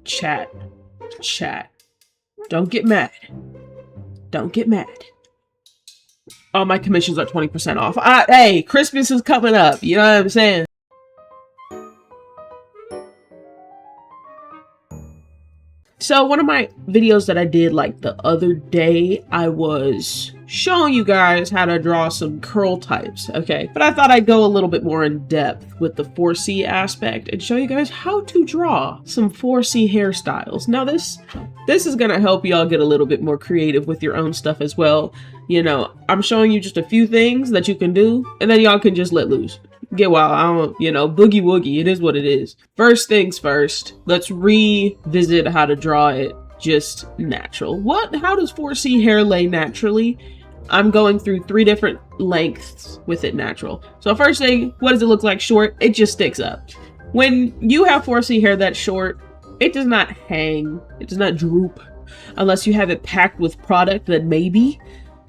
Chat. Chat. Don't get mad. Don't get mad. All my commissions are 20% off. Hey, Christmas is coming up. You know what I'm saying? So one of my videos that I did like the other day, I was showing you guys how to draw some curl types, okay? But I thought I'd go a little bit more in depth with the 4C aspect and show you guys how to draw some 4C hairstyles. Now this is gonna help y'all get a little bit more creative with your own stuff as well. You know, I'm showing you just a few things that you can do, and then y'all can just let loose. Get wild. I don't, you know, boogie woogie. It is what it is. First things first, let's revisit how to draw it just natural. How does 4C hair lay naturally? I'm going through 3 different lengths with it natural. So first thing, what does it look like short? It just sticks up. When you have 4C hair that's short, it does not hang. It does not droop. Unless you have it packed with product, then maybe.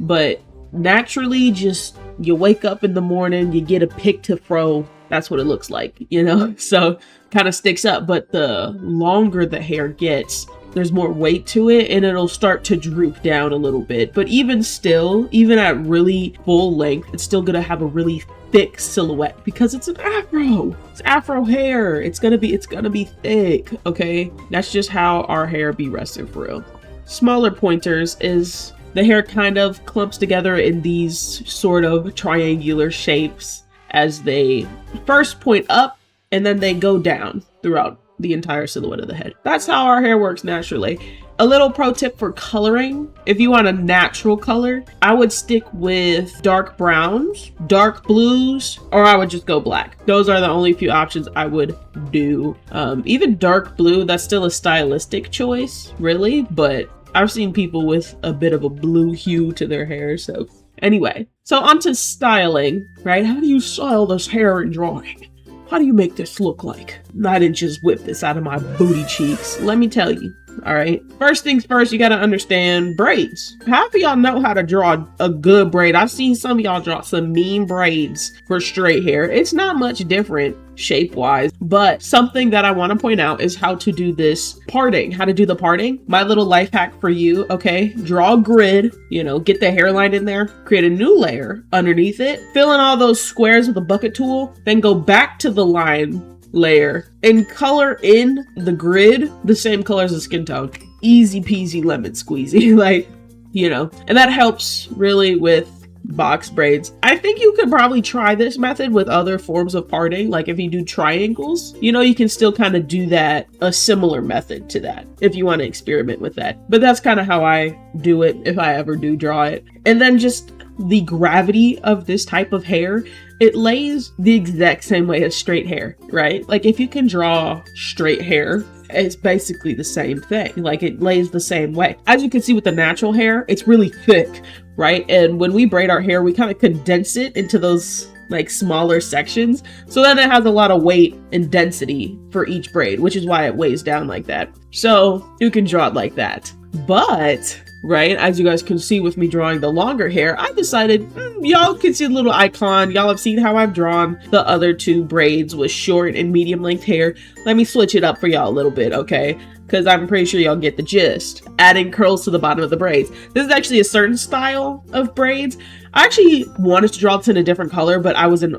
But naturally, just you wake up in the morning, you get a pick to fro. That's what it looks like, you know? So kind of sticks up, but the longer the hair gets, there's more weight to it and it'll start to droop down a little bit. But even still, even at really full length, it's still gonna have a really thick silhouette because it's an afro. It's afro hair. It's gonna be thick, okay? That's just how our hair be resting for real. Smaller pointers is the hair kind of clumps together in these sort of triangular shapes as they first point up and then they go down throughout the entire silhouette of the head. That's how our hair works naturally. A little pro tip for coloring: if you want a natural color, I would stick with dark browns, dark blues, or I would just go black. Those are the only few options I would do. Even dark blue, that's still a stylistic choice, really, but I've seen people with a bit of a blue hue to their hair. So anyway, so onto styling, right? How do you style this hair in drawing? How do you make this look like? I didn't just whip this out of my booty cheeks. Let me tell you. All right. First things first, you got to understand braids. Half of y'all know how to draw a good braid. I've seen some of y'all draw some mean braids for straight hair. It's not much different shape wise, but something that I want to point out is how to do this parting, how to do the parting. My little life hack for you. Okay. Draw a grid, you know, get the hairline in there, create a new layer underneath it, fill in all those squares with a bucket tool, then go back to the line layer and color in the grid the same color as the skin tone. Easy peasy lemon squeezy, like, you know, and that helps really with box braids. I think you could probably try this method with other forms of parting. Like if you do triangles, you know, you can still kind of do that, a similar method to that if you want to experiment with that. But that's kind of how I do it if I ever do draw it. And then just the gravity of this type of hair, it lays the exact same way as straight hair, right? Like if you can draw straight hair, it's basically the same thing. Like it lays the same way. As you can see with the natural hair, it's really thick, right? And when we braid our hair, we kind of condense it into those like smaller sections. So then it has a lot of weight and density for each braid, which is why it weighs down like that. So you can draw it like that. But right, as you guys can see with me drawing the longer hair, I decided, y'all can see a little icon. Y'all have seen how I've drawn the other 2 braids with short and medium length hair. Let me switch it up for y'all a little bit, okay? Because I'm pretty sure y'all get the gist. Adding curls to the bottom of the braids. This is actually a certain style of braids. I actually wanted to draw this in a different color, but I was in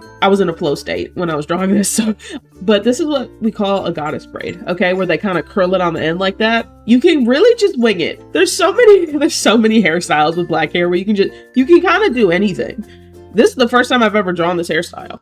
a flow state when I was drawing this. So, but this is what we call a goddess braid, okay? Where they kind of curl it on the end like that. You can really just wing it. There's so many hairstyles with black hair where you can kind of do anything. This is the first time I've ever drawn this hairstyle.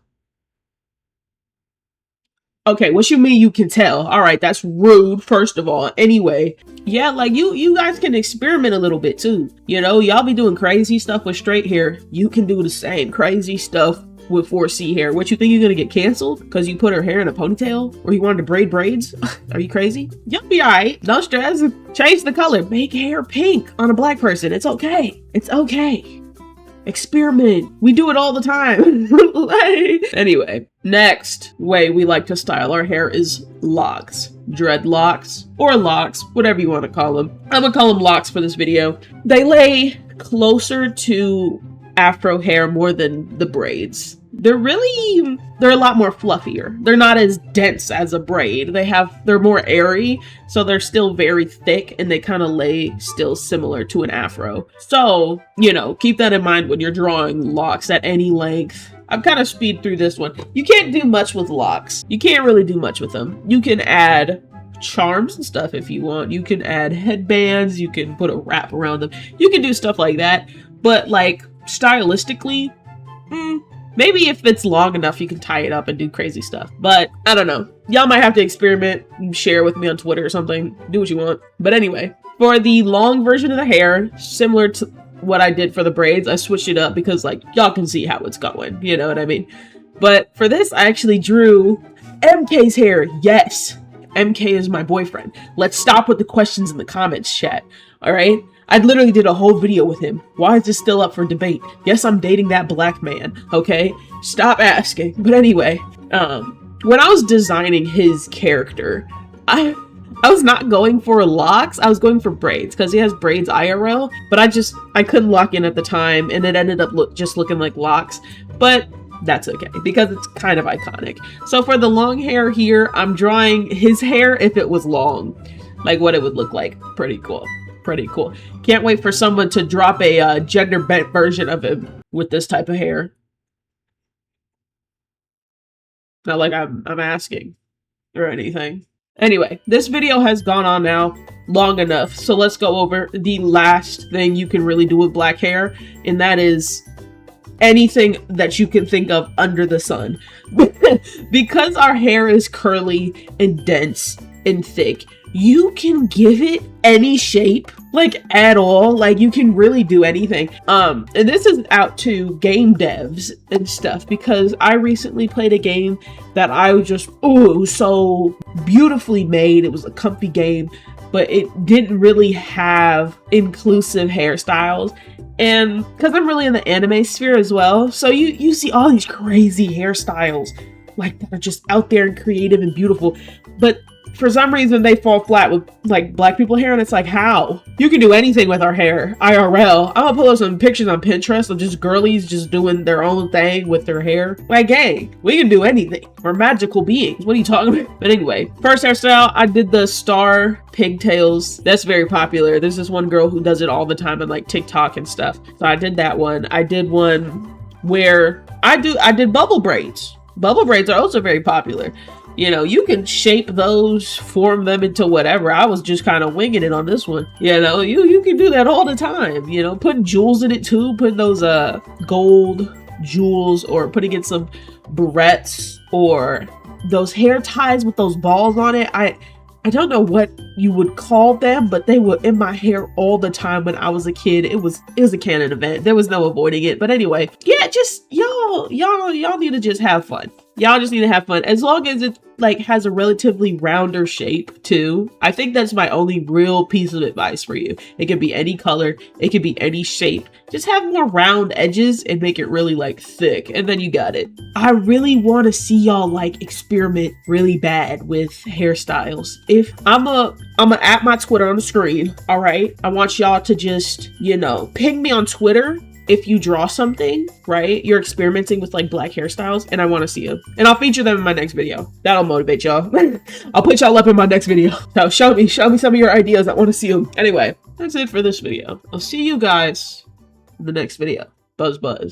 Okay, what you mean you can tell? All right, that's rude, first of all. Anyway, yeah, like you guys can experiment a little bit too. You know, y'all be doing crazy stuff with straight hair. You can do the same crazy stuff with 4C hair. What, you think you're gonna get canceled because you put her hair in a ponytail or you wanted to braid braids? Are you crazy? You'll be all right. Don't stress. Change the color. Make hair pink on a black person. It's okay. It's okay. Experiment. We do it all the time. Anyway, next way we like to style our hair is locks. Dreadlocks or locks, whatever you want to call them. I'm gonna call them locks for this video. They lay closer to afro hair more than the braids. they're a lot more fluffier. They're not as dense as a braid. They're more airy, so they're still very thick and they kind of lay still similar to an afro. So, you know, keep that in mind when you're drawing locks at any length. I'm kind of speed through this one. You can't do much with locks. You can't really do much with them. You can add charms and stuff if you want. You can add headbands, you can put a wrap around them. You can do stuff like that, but like stylistically, maybe if it's long enough you can tie it up and do crazy stuff. But I don't know. Y'all might have to experiment and share with me on Twitter or something. Do what you want. But anyway, for the long version of the hair, similar to what I did for the braids, I switched it up because like y'all can see how it's going, you know what I mean? But for this, I actually drew MK's hair. Yes, MK is my boyfriend. Let's stop with the questions in the comments, chat. All right? I literally did a whole video with him. Why is this still up for debate? Yes, I'm dating that black man, okay? Stop asking. But anyway, when I was designing his character, I was not going for locks. I was going for braids because he has braids IRL, but I couldn't lock in at the time and it ended up just looking like locks. But that's okay because it's kind of iconic. So for the long hair here, I'm drawing his hair if it was long, like what it would look like. Pretty cool. Pretty cool. Can't wait for someone to drop a gender bent version of him with this type of hair. Not like I'm asking or anything. Anyway, this video has gone on now long enough. So let's go over the last thing you can really do with black hair. And that is anything that you can think of under the sun. Because our hair is curly and dense and thick, you can give it any shape, like at all. Like you can really do anything. And this is out to game devs and stuff because I recently played a game that I was just, so beautifully made. It was a comfy game, but it didn't really have inclusive hairstyles. And because I'm really in the anime sphere as well, so you see all these crazy hairstyles like that are just out there and creative and beautiful, but for some reason they fall flat with like black people hair, and it's like, how? You can do anything with our hair IRL. I'm gonna pull up some pictures on Pinterest of just girlies just doing their own thing with their hair. Like, hey, we can do anything. We're magical beings. What are you talking about? But anyway, first hairstyle, I did the star pigtails. That's very popular. There's this one girl who does it all the time on like TikTok and stuff. So I did that one. I did one where I did bubble braids. Bubble braids are also very popular. You know, you can shape those, form them into whatever. I was just kind of winging it on this one. You know, you can do that all the time. You know, putting jewels in it too. Putting those gold jewels, or putting in some barrettes, or those hair ties with those balls on it. I don't know what you would call them, but they were in my hair all the time when I was a kid. It was a canon event. There was no avoiding it. But anyway, yeah, just y'all need to just have fun. Y'all just need to have fun. As long as it like has a relatively rounder shape too. I think that's my only real piece of advice for you. It can be any color, it can be any shape. Just have more round edges and make it really like thick, and then you got it. I really want to see y'all like experiment really bad with hairstyles. If I'm at my Twitter on the screen, all right? I want y'all to just, you know, ping me on Twitter if you draw something, right? You're experimenting with like black hairstyles, and I want to see them. And I'll feature them in my next video. That'll motivate y'all. I'll put y'all up in my next video. So show me some of your ideas. I want to see them. Anyway, that's it for this video. I'll see you guys in the next video. Buzz buzz.